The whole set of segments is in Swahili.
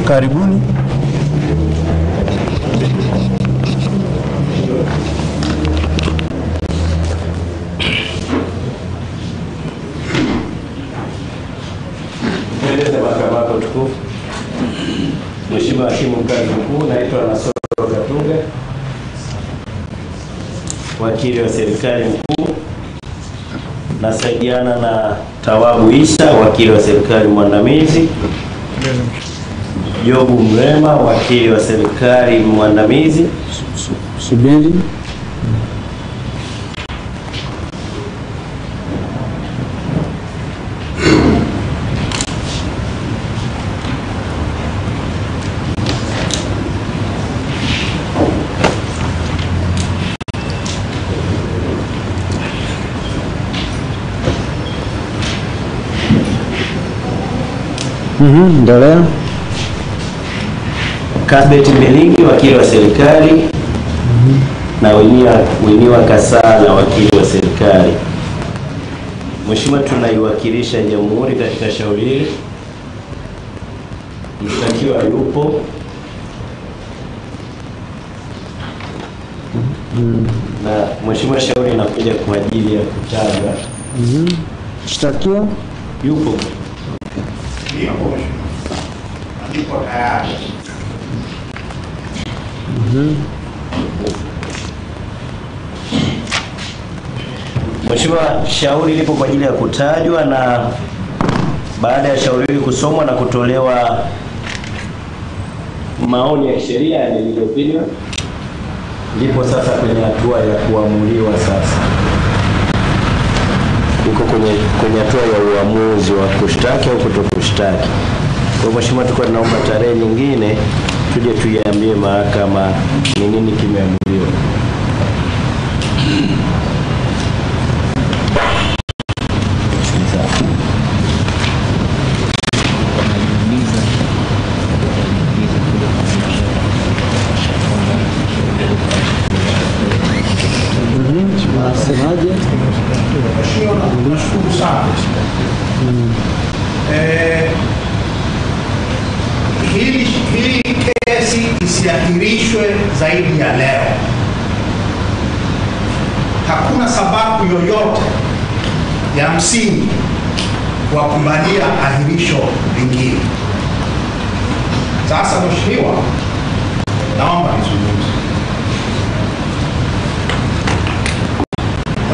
Karibuni. Mheshimiwa Hakimu Mkazi Mkuu, naitwa Nasoro Katunga, wakili wa serikali mkuu. Nasaidiana na Tawabu Isa, wakili wa serikali mwandamizi. Jobu Mrema, wakili wa serikali mwandamizi. Subiri. Endelea. Kasbet Mbelingi, wakili wa serikali. Na Winiwa Kasala, wakili wa serikali. Mheshimiwa, tunaiwakilisha Jamhuri katika shauri hili. Mshtakiwa yupo. Na Mheshimiwa, shauri inakuja kwa ajili ya kutajwa. Mshtakiwa yupo. Ndipo tayari. Mheshimiwa, shauri lipo kwa ajili ya kutajwa, na baada ya shauri hili kusomwa na kutolewa maoni ya sheria ya legal opinion, ndipo sasa kwenye hatua ya kuamuliwa. Sasa uko kwenye hatua ya uamuzi wa kushtaki au kutokushtaki. Kwa Mheshimiwa, tuko tunaomba tarehe nyingine tuje tuiambie mahakama ni nini kimeamuliwa. Unasemaje? Nashukuru sana. Hili kesi isiahirishwe zaidi ya leo. Hakuna sababu yoyote ya msingi wa kubalia ahirisho lingine. Sasa Mheshimiwa, naomba nizungumze.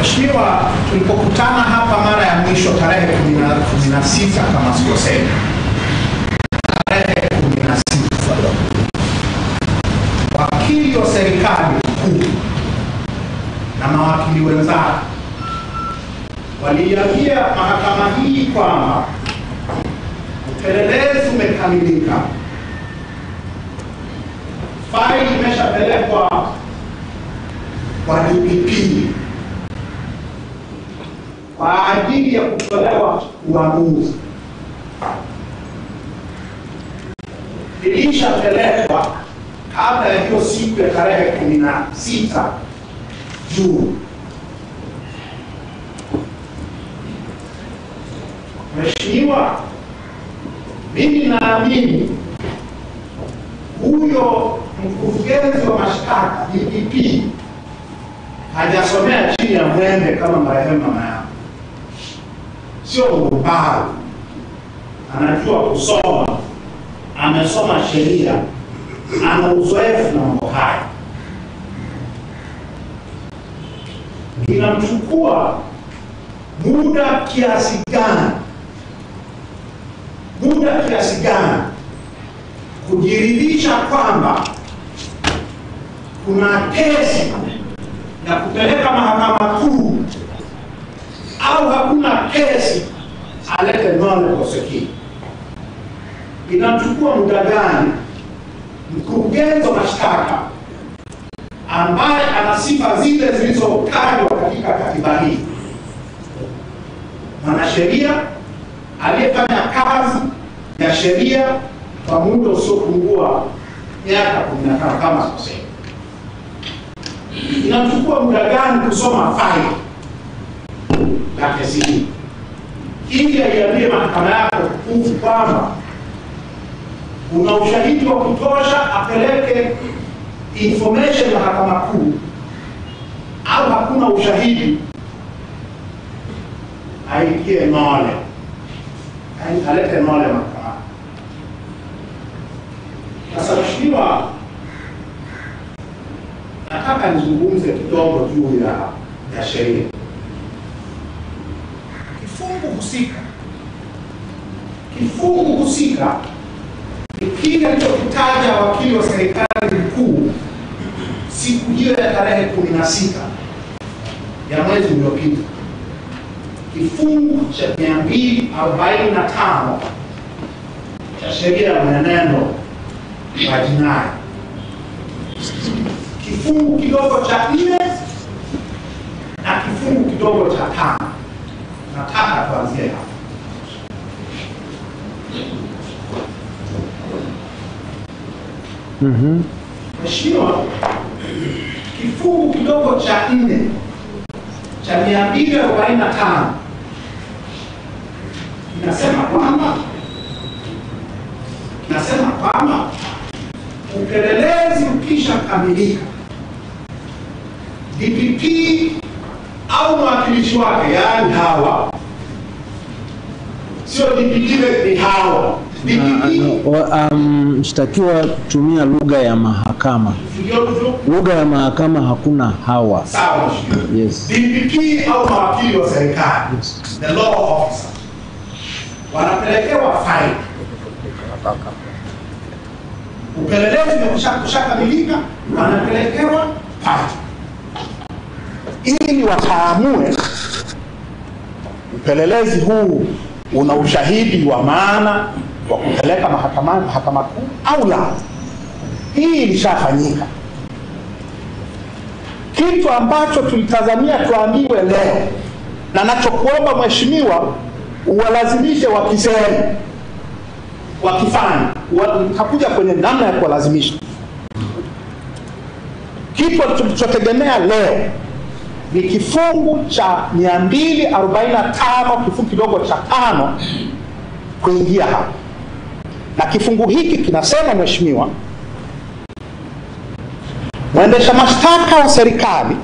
Mheshimiwa, tulipokutana hapa mara ya mwisho tarehe 16 kama sikosei, tarehe 16, wakili wa serikali mkuu na mawakili wenzake waliambia mahakama hii kwamba upelelezi umekamilika, faili imeshapelekwa kwa DPP kwa ajili ya kutolewa uamuzi. Ilishapelekwa kabla ya hiyo siku ya tarehe 16 Juni. Mheshimiwa, mimi naamini huyo mkurugenzi wa mashtaka DPP hajasomea chini ya mwembe kama marehemu mama yangu. Sio mbali, anajua kusoma, amesoma sheria, ana uzoefu na mambo haya. Inamchukua muda kiasi gani kujiridhisha kwamba kuna kesi ya kupeleka mahakama kuu au hakuna kesi alete non prosecution. Inachukua muda gani mkurugenzi wa mashtaka ambaye ana sifa zile zilizotajwa katika katiba hii, mwanasheria aliyefanya kazi ya sheria kwa muda usiopungua miaka 15 kama sasa, inachukua muda gani kusoma faili la kesi hii ili aiambie mahakama yako kwamba una ushahidi wa kutosha apeleke information mahakama kuu, au hakuna ushahidi aikie nole, alete nole mahakama. Sasa mheshimiwa, nataka nizungumze kidogo juu ya sheria. Kifungu husika ni kile alichokitaja wakili wa serikali mkuu siku hiyo ya tarehe 16 ya mwezi uliopita. Kifungu cha 245 cha sheria ya mwenendo wa jinai, kifungu kidogo cha 4 na kifungu kidogo cha 5. Nataka tuanzie hapa. Mheshimiwa, kifungu kidogo cha 4 cha 245 kinasema kwamba upelelezi ukisha kamilika, DPP au mwakilishi wake, yaani hawa, sio DPP ni hawa, mshtakiwa tumia lugha ya mahakama. Lugha ya mahakama hakuna hawa. Sawa. Yes. DPP au mawakili wa serikali, yes, the law officer, wanapelekewa faili. Upelelezi umeshakamilika, wanapelekewa faili ili wataamue upelelezi huu una ushahidi wa maana wa kupeleka mahakama kuu au la. Hii ilishafanyika. Kitu ambacho tulitazamia tuambiwe leo, na nachokuomba mheshimiwa uwalazimishe wakisema, wakifanya, hakuja kwenye namna ya kuwalazimisha. Kitu tulichotegemea leo ni kifungu cha 245 kifungu kidogo cha 5 kuingia hapa. Na kifungu hiki kinasema mheshimiwa, mwendesha mashtaka wa serikali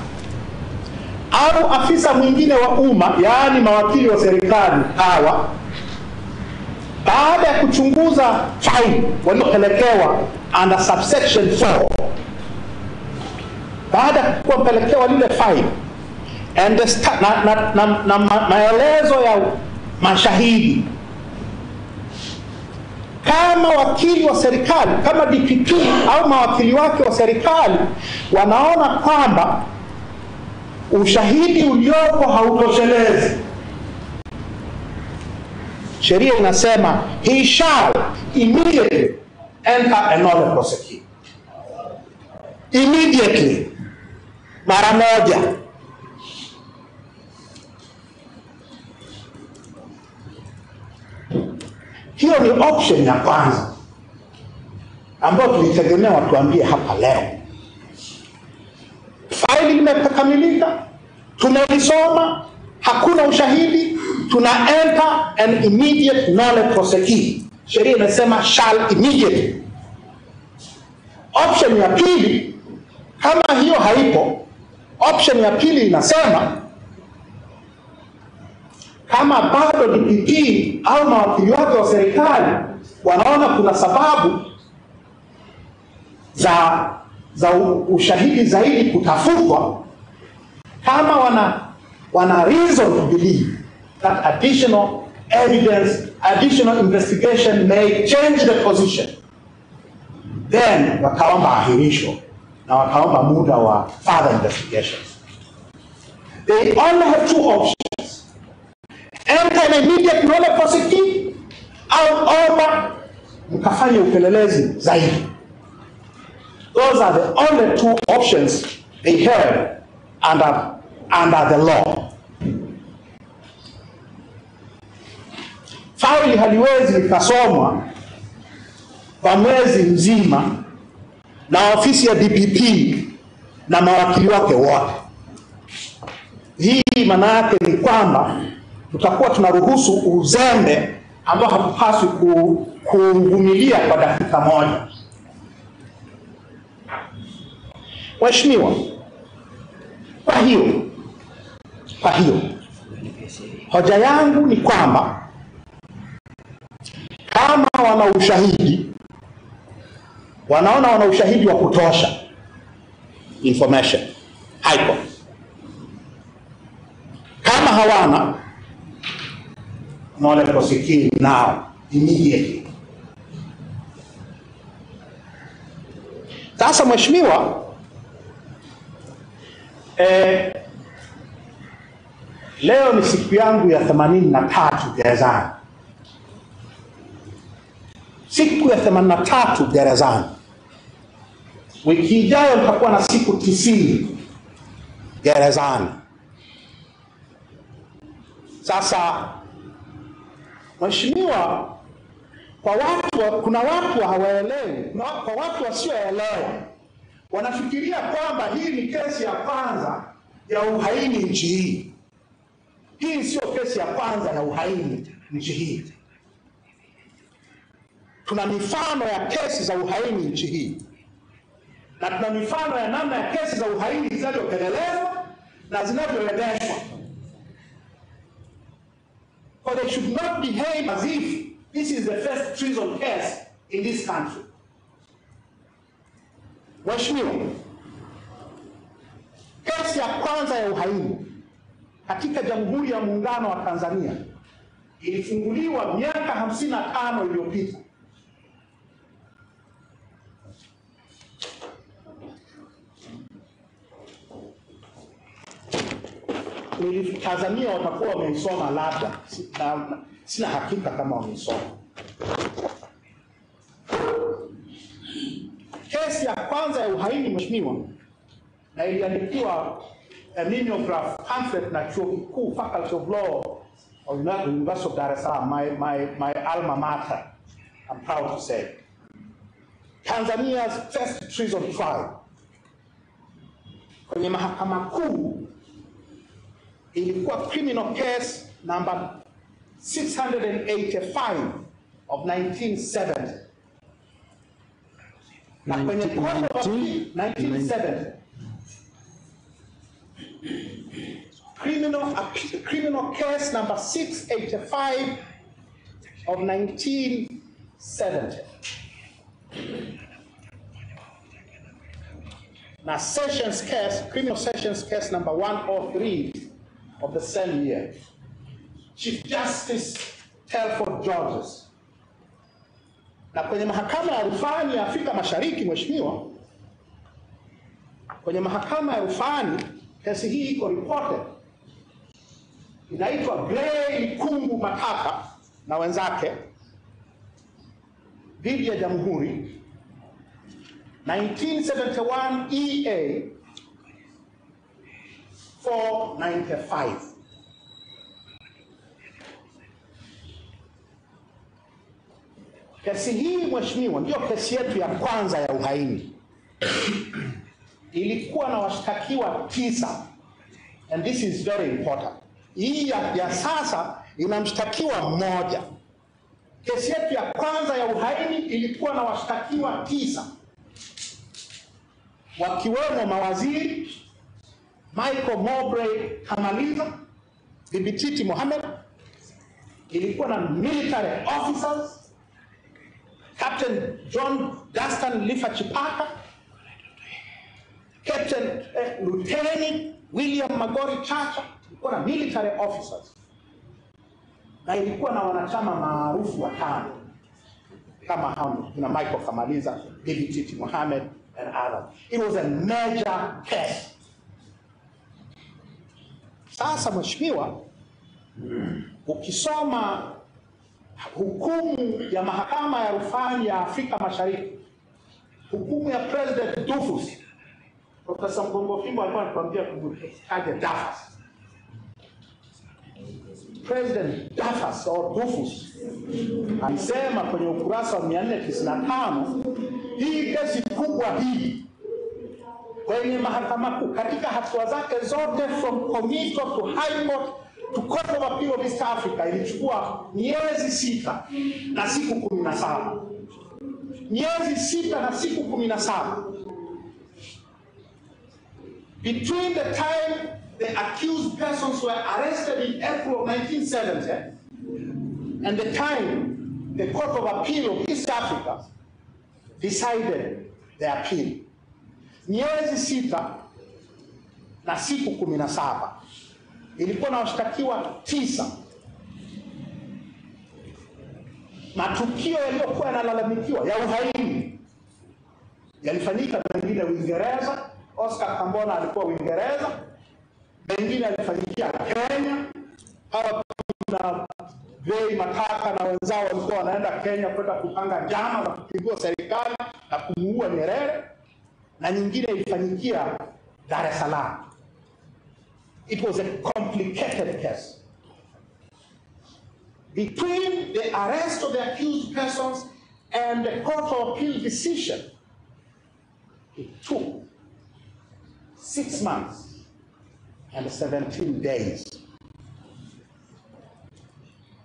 au afisa mwingine wa umma, yaani mawakili wa serikali hawa, baada ya kuchunguza faili waliopelekewa under subsection 4, baada ya kupelekewa lile faili na maelezo ya mashahidi, kama wakili wa serikali, kama DPP au mawakili wake wa serikali wanaona kwamba ushahidi uliopo hautoshelezi, sheria inasema he shall immediately enter a nolle prosequi. Immediately, mara moja. Hiyo ni option ya kwanza ambayo tulitegemea watuambie hapa leo. Faili limekamilika, tumelisoma, hakuna ushahidi, tuna enter an immediate nolle prosequi. Sheria inasema shall immediately. Option ya pili, kama hiyo haipo, option ya pili inasema kama bado DPP au mawakili wake wa serikali wanaona kuna sababu za ushahidi zaidi kutafutwa, kama wana reason to believe that additional evidence, additional investigation may change the position, then wakaomba ahirisho na wakaomba muda wa further investigations. They only have two options: enter an immediate nolle prosequi au omba mkafanye upelelezi zaidi. Those are the only two options they have under the law. Faili haliwezi likasomwa kwa mwezi mzima na ofisi ya DPP na mawakili wake wote. Hii maana yake ni kwamba tutakuwa tunaruhusu uzembe ambao hatupaswi kuvumilia kwa dakika moja. Mheshimiwa, kwa hiyo hoja yangu ni kwamba kama wana ushahidi, wanaona wana ushahidi wa kutosha, information haipo. Kama hawana, no prosecute now immediately. Sasa mheshimiwa, leo ni siku yangu ya 83 gerezani. Siku ya 83 gerezani. Wiki ijayo nitakuwa na siku 90 gerezani. Sasa mheshimiwa, kuna watu hawaelewi, kwa watu wasioelewa wanafikiria kwamba hii ni kesi ya kwanza ya uhaini nchi hii. Hii sio kesi ya kwanza ya uhaini nchi hii. Tuna mifano ya kesi za uhaini nchi hii, na tuna mifano ya namna ya kesi za uhaini zinazopelelezwa na zinavyoendeshwa. For they should not behave as if this is the first treason case in this country. Mheshimiwa, kesi ya kwanza ya uhaini katika Jamhuri ya Muungano wa Tanzania ilifunguliwa miaka 55 iliyopita. Tanzania watakuwa wameisoma labda, sina hakika kama wameisoma. Kesi ya kwanza ya uhaini mheshimiwa, na iliandikiwa mimeograph pamphlet na chuo kikuu Faculty of Law of University of Dar es Salaam, my alma mater, I'm proud to say. Tanzania's first treason trial kwenye mahakama kuu ilikuwa criminal case number 685 of 1970. Na kwenye 1970 criminal case number 685 of 1970. Na Sessions case, criminal Sessions case number 103 of the same year. Chief Justice Telford Georges. Na kwenye mahakama ya rufani ya Afrika Mashariki mheshimiwa, kwenye mahakama ya rufani kesi hii iko reported. Inaitwa Gray Kumbu Matata na wenzake dhidi ya Jamhuri 1971 EA 495. Kesi hii mheshimiwa ndio kesi yetu ya kwanza ya uhaini. Ilikuwa na washtakiwa 9, and this is very important. Hii ya sasa inamshtakiwa mmoja. Kesi yetu ya kwanza ya uhaini ilikuwa na washtakiwa 9, wakiwemo mawaziri Michael Mowbray Kamaliza, Bibi Titi Mohamed. Ilikuwa na military officers, Captain John Dastan Lifa Chipaka, Captain Lieutenant William Magori Chacha. Ilikuwa na military officers, na ilikuwa na wanachama maarufu 5 kama hao na Michael Kamaliza, Bibi Titi Mohamed and others. It was a major case. Sasa mheshimiwa, ukisoma hukumu ya mahakama ya rufani ya Afrika Mashariki, hukumu ya President Dufus, Professor Mgongo Fimbo alikuwa anatuambia kumtaja Dafus. President Dafus au Dufus alisema kwenye ukurasa wa 495, hii kesi kubwa hii kwenye mahakama kuu katika hatua zake zote, from committal to high court to court of appeal of East Africa, ilichukua miezi 6 na siku 17. Miezi 6 na siku 17 between the time the accused persons were arrested in April of 1970 and the time the Court of Appeal of East Africa decided the appeal. Miezi 6 na siku 17. Ilikuwa na washtakiwa 9. Matukio yaliyokuwa yanalalamikiwa ya uhaini yalifanyika mengine Uingereza. Oscar Kambona alikuwa Uingereza. Mengine yalifanyikia Kenya. Hawa na Vei Mataka na wenzao walikuwa wanaenda Kenya kwenda kupanga njama za kupindua serikali na kumuua Nyerere. Na nyingine ilifanyikia Dar es Salaam. It was a complicated case. Between the arrest of the accused persons and the Court of Appeal decision, it took 6 months and 17 days.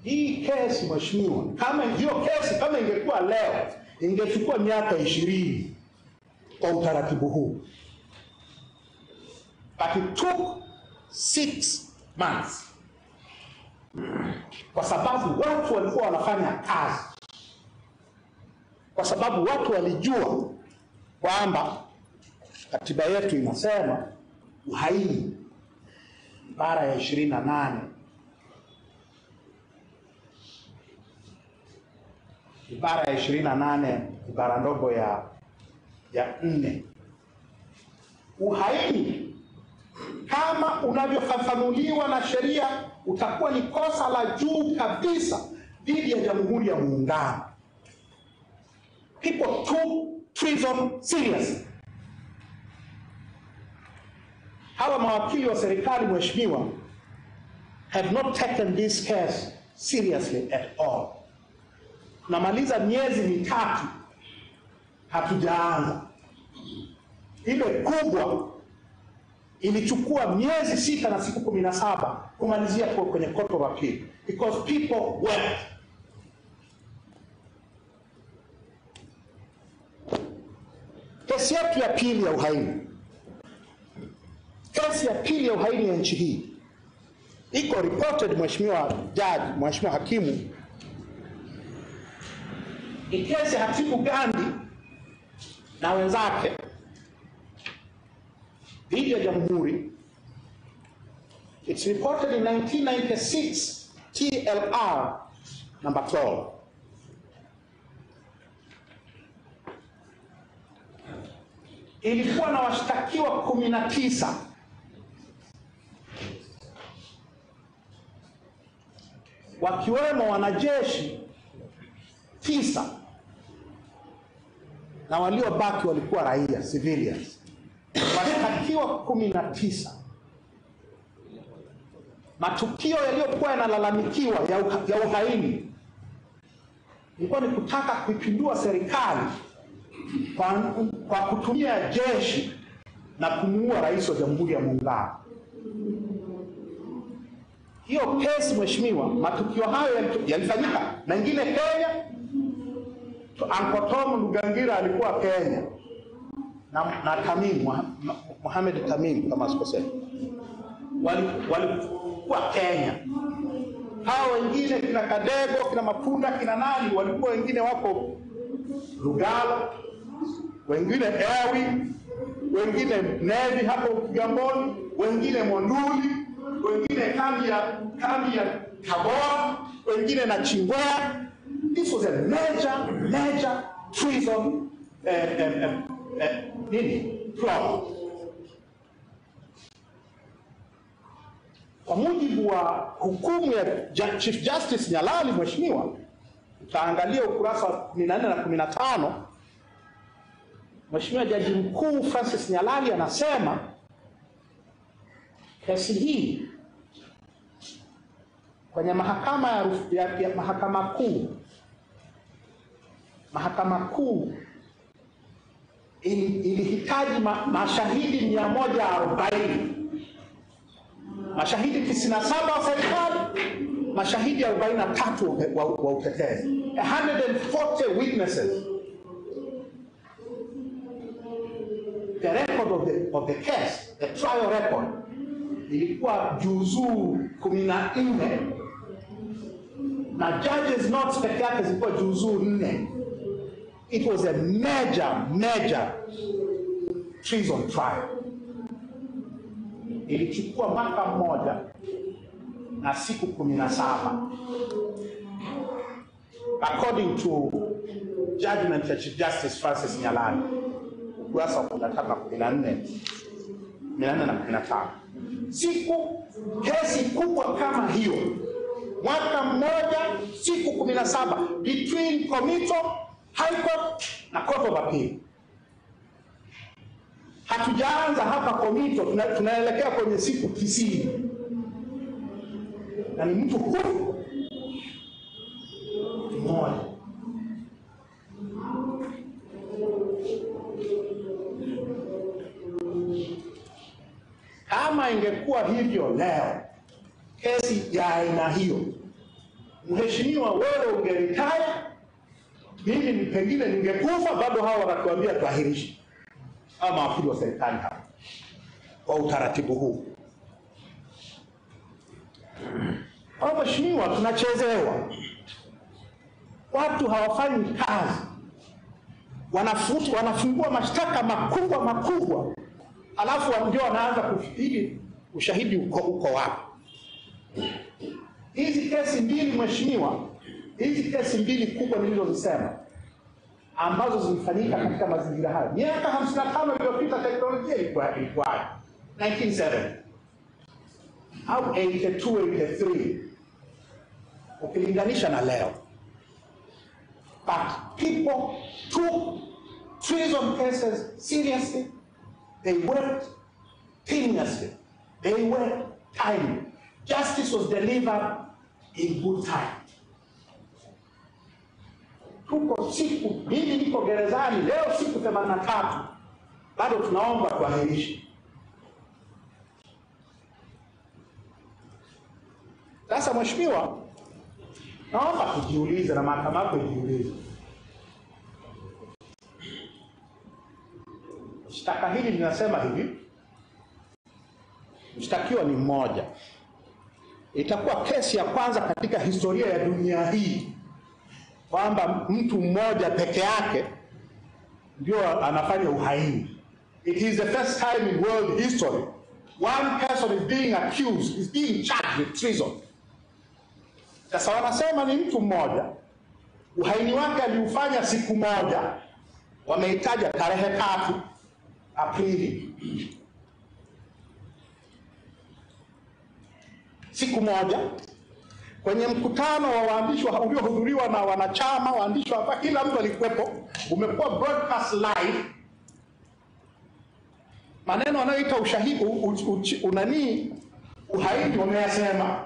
Hii kesi mheshimiwa, kama hiyo kesi kama ingekuwa leo, ingechukua miaka 20 kwa utaratibu huu. But it took 6 months. Kwa sababu watu walikuwa wanafanya kazi. Kwa sababu watu walijua kwamba katiba yetu inasema uhaini, ibara ya 28, ibara ya 28 ibara ndogo ya 4, uhaini kama unavyofafanuliwa na sheria utakuwa ni kosa la juu kabisa dhidi ya Jamhuri ya Muungano. People took treason seriously. Hawa mawakili wa serikali mheshimiwa have not taken this case seriously at all. Tunamaliza miezi 3 hatujaanza. Ile kubwa ilichukua miezi 6 na siku 17 kumalizia kwenye Court of Appeal because people wept. Kesi yetu ya pili ya uhaini, kesi ya pili ya uhaini ya nchi hii iko reported mheshimiwa jaji, mheshimiwa hakimu. Ni kesi ya Hatibu Gandhi na wenzake dhidi ya Jamhuri. It's reported in 1996 TLR number 12. Ilikuwa na washtakiwa 19 wakiwemo wanajeshi 9 na waliobaki walikuwa raia civilians. Washtakiwa 19. Matukio yaliyokuwa yanalalamikiwa ya uhaini ilikuwa ni kutaka kuipindua serikali kwa kutumia jeshi na kumuua rais wa Jamhuri ya Muungano. Hiyo kesi mheshimiwa, matukio hayo yalifanyika na ingine Kenya. Uncle Tom Lugangira alikuwa Kenya na Tamim, Mohamed Tamim kama sikosea, walikuwa Kenya. Hao wengine kina Kadego, kina Mapunda, kina nani walikuwa wengine wako Lugalo, wengine Ewi, wengine Nevi hapo Kigamboni, wengine Monduli, wengine kambi ya Tabora, wengine na Chingwea. This was a major treason plot. Kwa mujibu wa hukumu ya Chief Justice Nyalali mheshimiwa, utaangalia ukurasa wa 14 na 15, Mheshimiwa Jaji Mkuu Francis Nyalali anasema kesi hii kwenye mahakama ya mahakama kuu ilihitaji mashahidi 140, mashahidi 97 wa serikali, mashahidi 43 wa utetezi, 140 witnesses. The record of the case, the trial record, ilikuwa juzuu 14 na judges notes peke yake zilikuwa juzuu 4. It was a major treason trial. Ilichukua mwaka mmoja na siku 17, according to judgment ya Chief Justice Francis Nyalali, ukurasa wa 13 na 15. Siku kesi kubwa kama hiyo, mwaka mmoja, siku 17, between Komito, High Court na Court of Appeal. Hatujaanza hapa Komito, tunaelekea kwenye siku 90. Na ni mtu huyu mmoja. Kama ingekuwa hivyo leo, kesi ya aina hiyo, mheshimiwa, wewe ungeritaya, mimi ni pengine ningekufa, bado hawa wanatuambia tuahirishe, ama maafisa wa serikali hapa kwa utaratibu huu. Kwa mheshimiwa, tunachezewa, watu hawafanyi kazi, wanafungua mashtaka makubwa, alafu ndio wanaanza kufikiri ushahidi uko wapi. Hizi kesi mbili mheshimiwa, hizi kesi mbili kubwa nilizozisema ambazo zilifanyika katika mazingira haya miaka 55 iliyopita, teknolojia ilikuwa 1970 au 82 83 ukilinganisha na leo. But people took treason cases seriously. They worked timelessly. They worked timely. Justice was delivered in good time. Tuko siku, mimi niko gerezani leo siku 83, bado tunaomba kuahirisha. Sasa mheshimiwa, naomba kujiuliza na mahakama yako ijiulize, shtaka hili linasema hivi, mshtakiwa ni mmoja. Itakuwa kesi ya kwanza katika historia ya dunia hii kwamba mtu mmoja peke yake ndio anafanya uhaini. It is the first time in world history one person is being accused, is being charged with treason. Sasa wanasema ni mtu mmoja, uhaini wake aliufanya siku moja, wameitaja tarehe 3 Aprili, siku moja, kwenye mkutano wa waandishi uliohudhuriwa na wanachama, waandishi hapa, kila mtu alikuwepo, umekuwa broadcast live. Maneno wanayoita ushahidi uhaini wameyasema.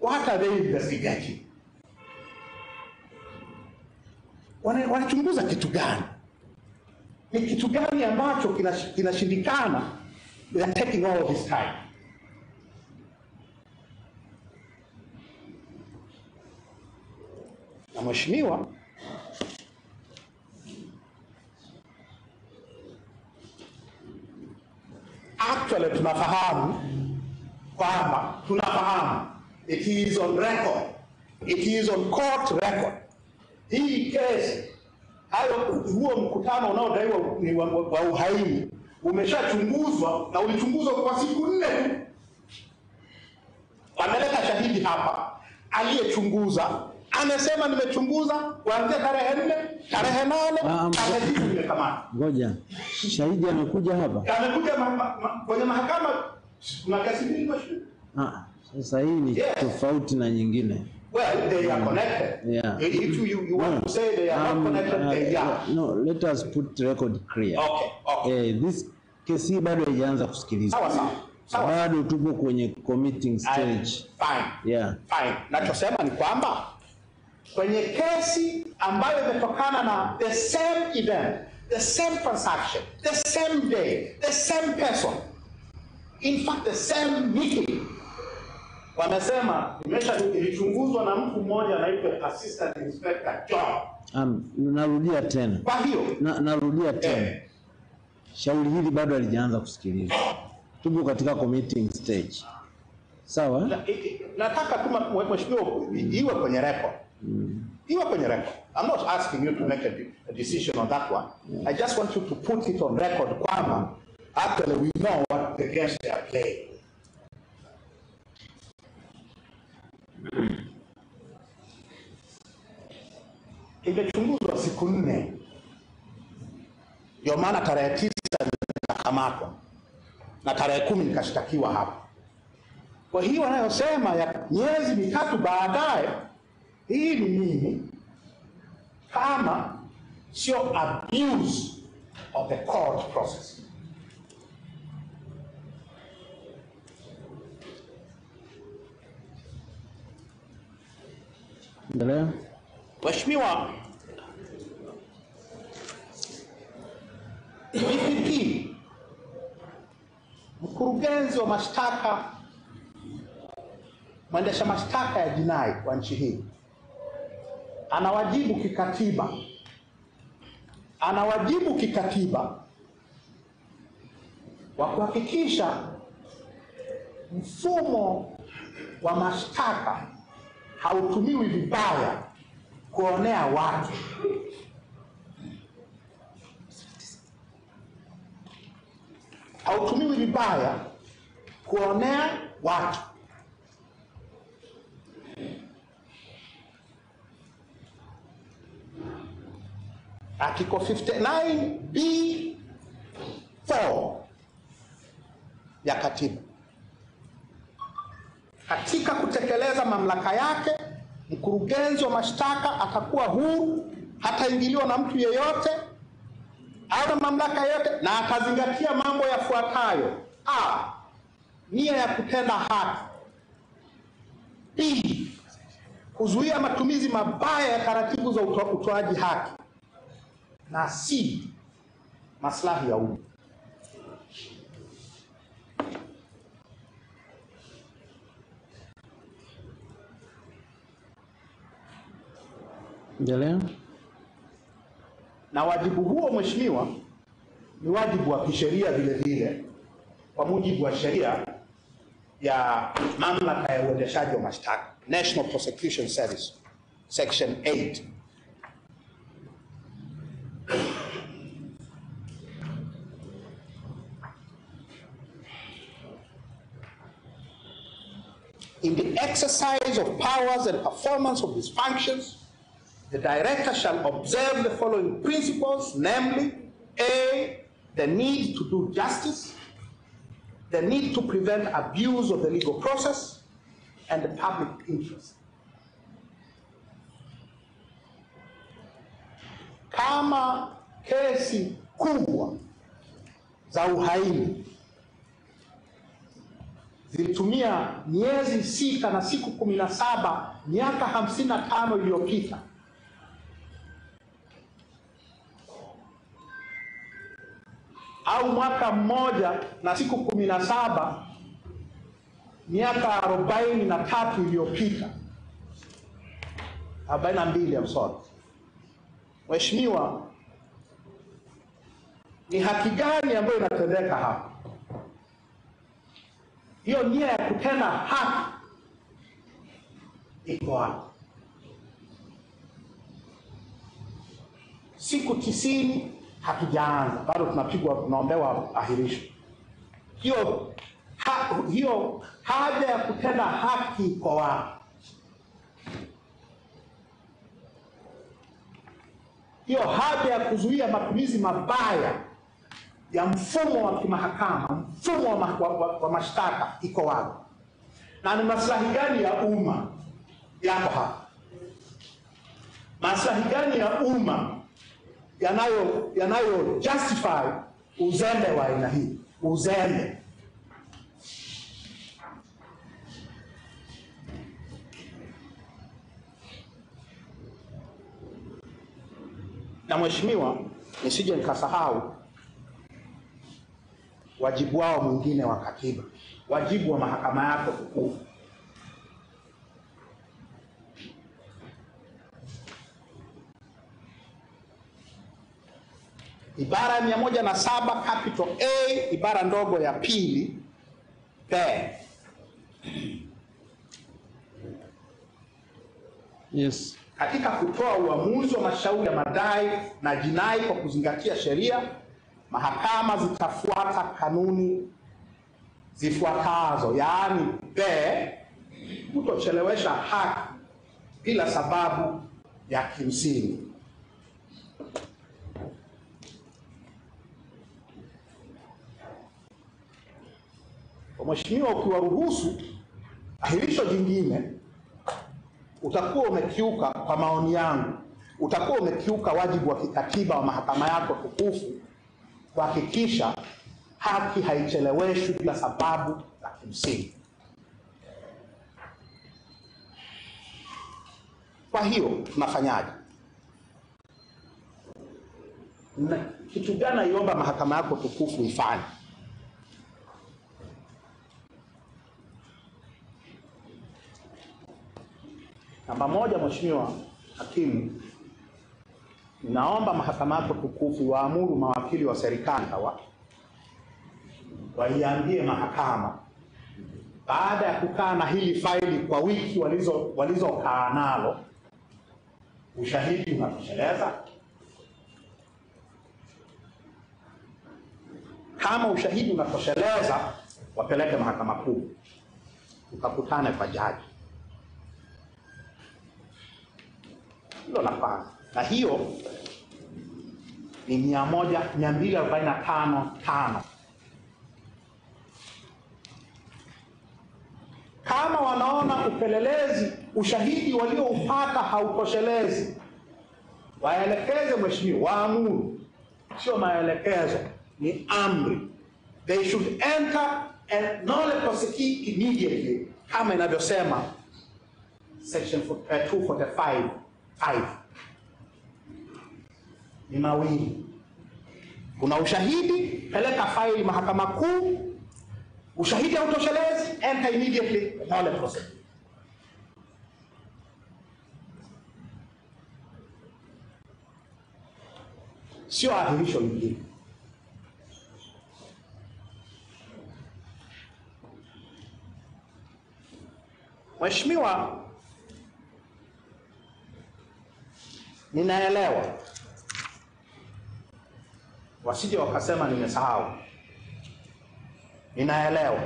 What are they investigating? Wanachunguza kitu gani? Ni kitu gani ambacho kinashindikana? They are taking all this time. Na mheshimiwa, actually tunafahamu it is on record, it is on court record. Hii kesi, huo mkutano unaodaiwa ni wa uhaini umeshachunguzwa na ulichunguzwa kwa siku 4. Wameleta shahidi hapa, aliyechunguza amesema nimechunguza kuanzia tarehe 4, tarehe 8, tarehe 9 nimekamata. Ngoja, shahidi amekuja hapa? Amekuja kwenye mahakama, kuna kesi mbili mheshimiwa. Sasa hii ni tofauti na nyingine. Well, they are connected. Yeah. If you want to say they are not connected, they are. No, let us put the record clear. Okay. This kesi bado haijaanza kusikilizwa. Sawa. Bado tupo kwenye committing stage. Fine. Yeah. Fine. Nachosema ni kwamba kwenye kesi ambayo imetokana na the same event, the same transaction, the same day, the same person, in fact the same meeting. Wamesema ilichunguzwa na mtu mmoja anaitwa Assistant Inspector John. Narudia tena. Kwa hiyo narudia tena. Shauri hili bado halijaanza kusikilizwa. Tupo katika committing stage. Sawa? Nataka tu mheshimiwa iwe kwenye record. Iwe kwenye record. I'm not asking you to make a decision on that one. I just want you to put it on record kwamba actually we know what the games they are playing. Imechunguzwa siku 4. Ndio maana tarehe 9 nikakamatwa na tarehe 10 nikashtakiwa hapa. Kwa hiyo wanayosema ya miezi 3 baadaye, hii ni nini kama sio abuse of the court process? Endelea. Mheshimiwa, DPP, mkurugenzi wa mashtaka, mwendesha mashtaka ya jinai kwa nchi hii, anawajibu kikatiba wa kuhakikisha mfumo wa mashtaka hautumiwi vibaya kuonea watu. Hautumiwi vibaya kuonea watu. Article 59B4 ya katiba. Katika kutekeleza mamlaka yake, mkurugenzi wa mashtaka atakuwa huru, hataingiliwa na mtu yeyote au na mamlaka yote, na atazingatia mambo yafuatayo: A, nia ya kutenda haki; B, kuzuia matumizi mabaya ya taratibu za utoaji haki; na C, maslahi ya umma. Endelea. Na wajibu huo mheshimiwa ni wajibu wa kisheria vile vile kwa mujibu wa sheria ya mamlaka ya uendeshaji wa mashtaka, National Prosecution Service Section 8. In the exercise of powers and performance of his functions, the director shall observe the following principles, namely: A, the need to do justice, the need to prevent abuse of the legal process, and the public interest. Kama kesi kubwa za uhaini zilitumia miezi 6 na siku 17 miaka 55 iliyopita, au mwaka mmoja na siku 17 miaka 43 iliyopita, 42, I'm sorry. Mheshimiwa, ni haki gani ambayo inatendeka hapa? Hiyo nia ya kutenda haki iko wapi? Siku 90 hatujaanza, bado tunaombewa ahirisho. Hiyo haja ya kutenda haki iko wapi? Hiyo haja ya kuzuia matumizi mabaya ya mfumo wa kimahakama, mfumo wa mashtaka iko wapi? Na ni maslahi gani ya umma yako hapa? Maslahi gani ya umma yanayo justify uzembe wa aina hii? Uzembe. Na mheshimiwa, nisije nikasahau wajibu wao mwingine wa katiba, wajibu wa mahakama yako tukufu. Ibara ya 107 capital A ibara ndogo ya pili B. Yes. Katika kutoa uamuzi wa mashauri ya madai na jinai kwa kuzingatia sheria, mahakama zitafuata kanuni zifuatazo, yaani B, kutochelewesha haki bila sababu ya kimsingi. Mheshimiwa, ukiwaruhusu ahirisho jingine, utakuwa umekiuka, kwa maoni yangu, utakuwa umekiuka wajibu wa kikatiba wa mahakama yako tukufu kuhakikisha haki haicheleweshwi bila sababu za kimsingi. Kwa hiyo tunafanyaje? Kitu gani naiomba mahakama yako tukufu ifanye? Namba moja, Mheshimiwa Hakimu, ninaomba mahakama yako tukufu waamuru mawakili wa serikali hawa waiambie mahakama, baada ya kukaa na hili faili kwa wiki walizokaa nalo, ushahidi unatosheleza. Kama ushahidi unatosheleza, wapeleke mahakama kuu, tukakutane kwa jaji. Hilo la kwanza. Na hiyo ni 245(5). Kama wanaona upelelezi, ushahidi walioupata hautoshelezi, waelekeze Mheshimiwa, waamuru, sio maelekezo, ni amri. They should enter and nolle prosequi immediately, kama inavyosema section 245(5). Ni mawili. Kuna ushahidi, peleka faili mahakama kuu. Ushahidi hautoshelezi, enter immediately nolle prosequi. Sio ahirisho lingine. Mheshimiwa, ninaelewa, wasije wakasema nimesahau. Ninaelewa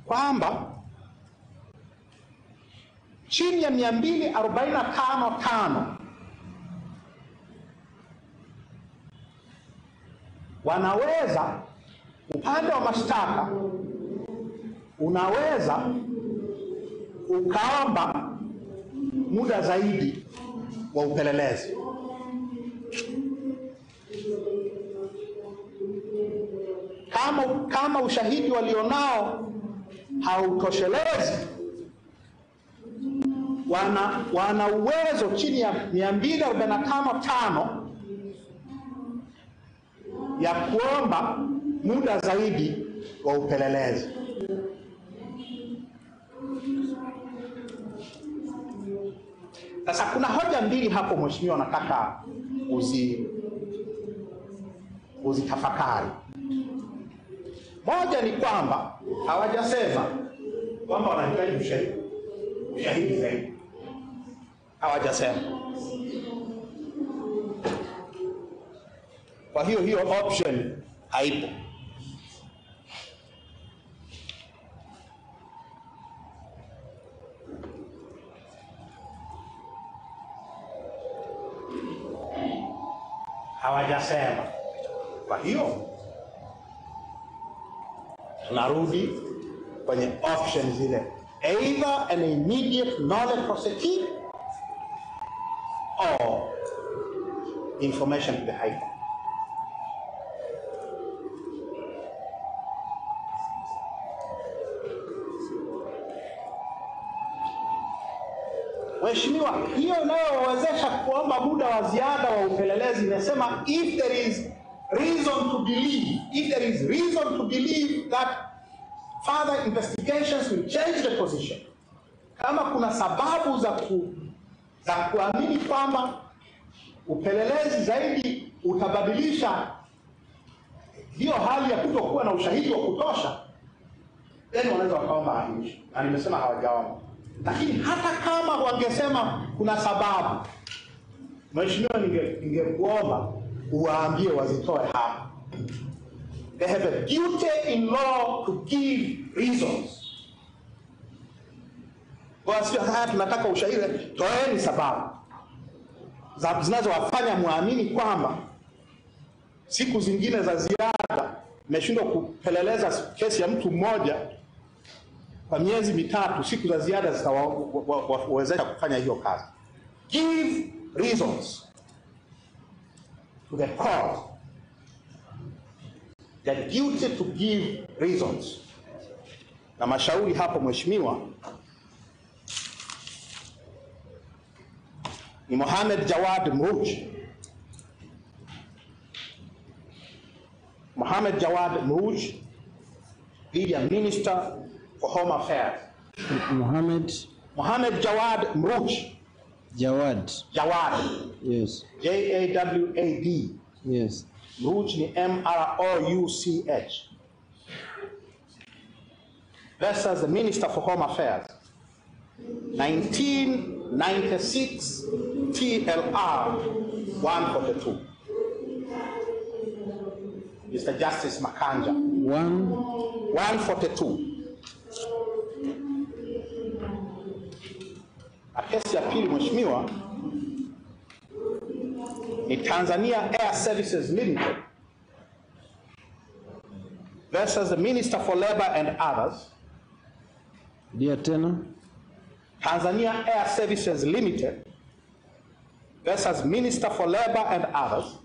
kwamba chini ya 245(5) wanaweza, upande wa mashtaka unaweza ukaomba muda zaidi wa upelelezi. Kama ushahidi walionao hautoshelezi, wana uwezo chini ya 245(5) ya kuomba muda zaidi wa upelelezi. Sasa kuna hoja mbili hapo Mheshimiwa, nataka uzitafakari. Moja ni kwamba hawajasema kwamba wanahitaji ushahidi zaidi. Hawajasema. Kwa hiyo option haipo. Hawajasema. Kwa hiyo tunarudi kwenye option zile, either an immediate nolle prosequi or information to the High Court. Mheshimiwa, hiyo inayowezesha kuomba muda wa ziada wa upelelezi inasema if there is reason to believe that further investigations will change the position. Kama kuna sababu za kuamini kwamba upelelezi zaidi utabadilisha hiyo hali ya kutokuwa na ushahidi wa kutosha, then wanaweza wakaomba ahirisho, na nimesema hawajaomba. Lakini hata kama wangesema kuna sababu, Mheshimiwa, ningekuomba uwaambie wazitoe hapa. They have a duty in law to give reasons. Kwa sababu haya tunataka ushahidi, toeni sababu zinazowafanya muamini kwamba siku zingine za ziada mmeshindwa kupeleleza kesi ya mtu mmoja kwa miezi mitatu, siku za ziada zitawawezesha kufanya hiyo kazi. Give reasons to the court. The duty to give reasons. Na mashauri hapo Mheshimiwa ni Mohamed Jawad Mruj. Mohamed Jawad Mruj, the Minister for Home Affairs. Mohamed Jawad Mruj. Jawad. Yes. J-A-W-A-D. Yes. Mruj ni M-R-O-U-C-H. Versus the Minister for Home Affairs. 1996 TLR 142. Mr. Justice Makanja. 142. Na kesi ya pili Mheshimiwa ni Tanzania Air Services Limited versus the Minister for Labor and others. Dia tena. Tanzania Air Services Limited versus Minister for Labor and others,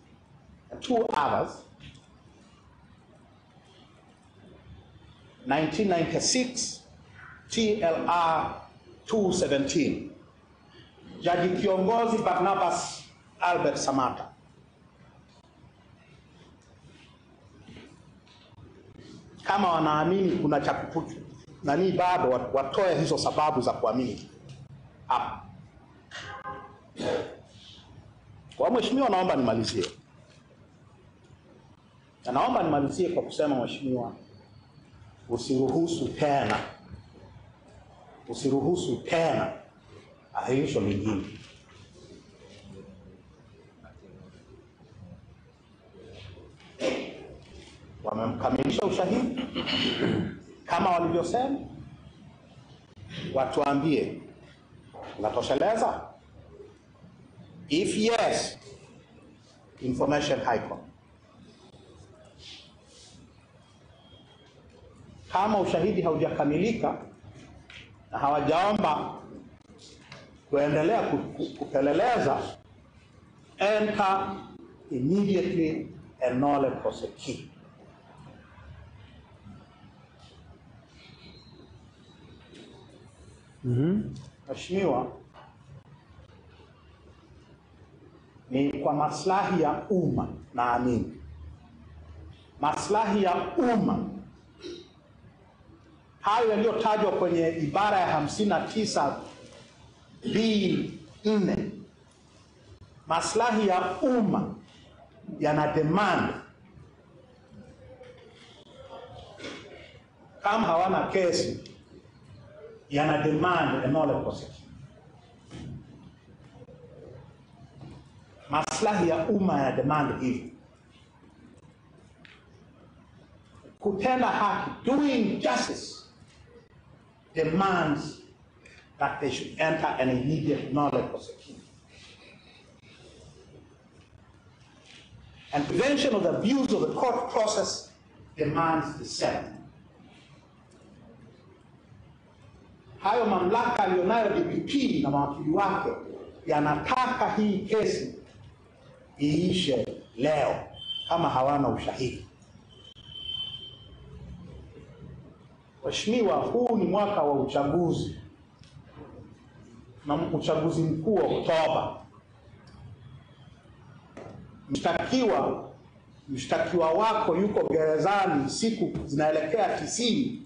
and two others, 1996 TLR 217. Jaji Kiongozi Barnabas Albert Samata. Kama wanaamini kuna chakuputu nani bado watoe hizo sababu za kuamini hapa. Kwa Mheshimiwa, naomba nimalizie. Na naomba nimalizie kwa kusema Mheshimiwa, usiruhusu tena ahirisho lingine. Wamemkamilisha ushahidi kama walivyosema, watuambie unatosheleza. If yes, information High Court. Kama ushahidi haujakamilika na hawajaomba kuendelea kupeleleza, enter immediately and nolle prosequi. Mheshimiwa, ni kwa maslahi ya umma, naamini maslahi ya umma hayo yaliyotajwa kwenye ibara ya 59 B4, maslahi ya umma yana demand, kama hawana kesi yana demand a nolle prosequi. Maslahi ya umma ya demand hivi. Kutenda haki, doing justice, demands that they should enter an immediate nolle prosequi. And prevention of the abuse of the court process demands the same. Hayo mamlaka aliyonayo DPP na mawakili wake yanataka hii kesi iishe leo kama hawana ushahidi. Mheshimiwa, huu ni mwaka wa uchaguzi. na uchaguzi mkuu wa Oktoba, mshtakiwa wako yuko gerezani siku zinaelekea 90,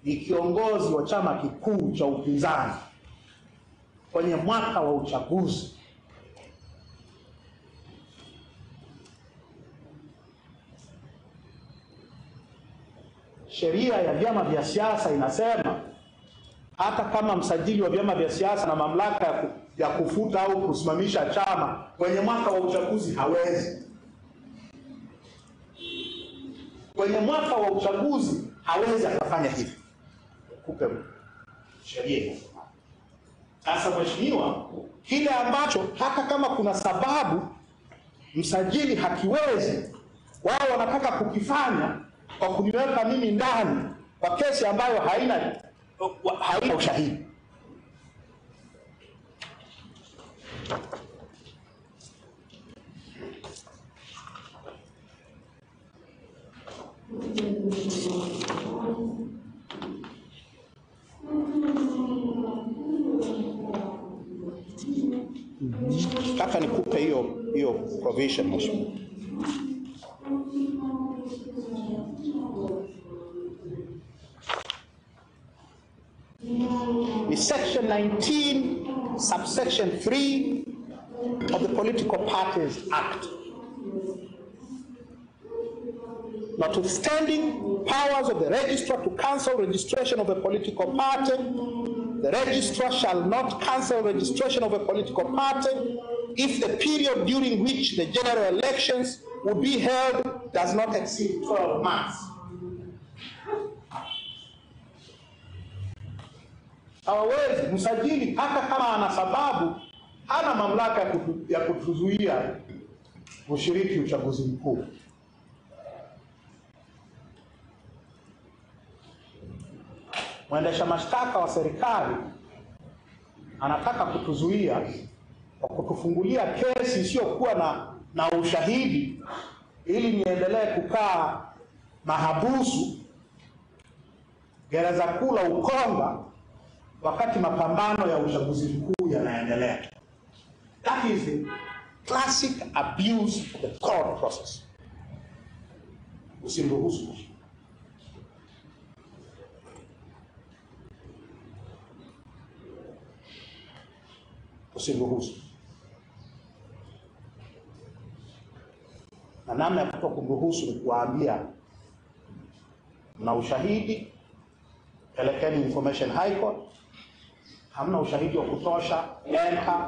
ni kiongozi wa chama kikuu cha upinzani kwenye mwaka wa uchaguzi. Sheria ya vyama vya siasa inasema hata kama msajili wa vyama vya siasa na mamlaka ya kufuta au kusimamisha chama kwenye mwaka wa uchaguzi hawezi. Kwenye mwaka wa uchaguzi hawezi akafanya hivi. Kupe sheria. Sasa mheshimiwa, kile ambacho hata kama kuna sababu msajili hakiwezi, wao wanataka kukifanya kwa kuniweka mimi ndani kwa kesi ambayo haina ushahidi. Kaka nikupe hiyo provision mheshimiwa. Ni section 19 subsection 3 of the Political Parties Act. Notwithstanding powers of the registrar to cancel registration of a political party, the registrar shall not cancel registration of a political party if the period during which the general elections would be held does not exceed 12 months. Hawezi msajili hata kama ana sababu, hana mamlaka ya kutuzuia kushiriki uchaguzi mkuu. Mwendesha mashtaka wa serikali anataka kutuzuia kwa kutufungulia kesi isiyokuwa na ushahidi ili niendelee kukaa mahabusu gereza kuu la Ukonga wakati mapambano ya uchaguzi mkuu yanaendelea. That is the classic abuse of the court process. Usimruhusu. Usimruhusu. Na namna ya kutokumruhusu ni kuambia mna ushahidi, pelekeni information high court. Hamna ushahidi wa kutosha, enter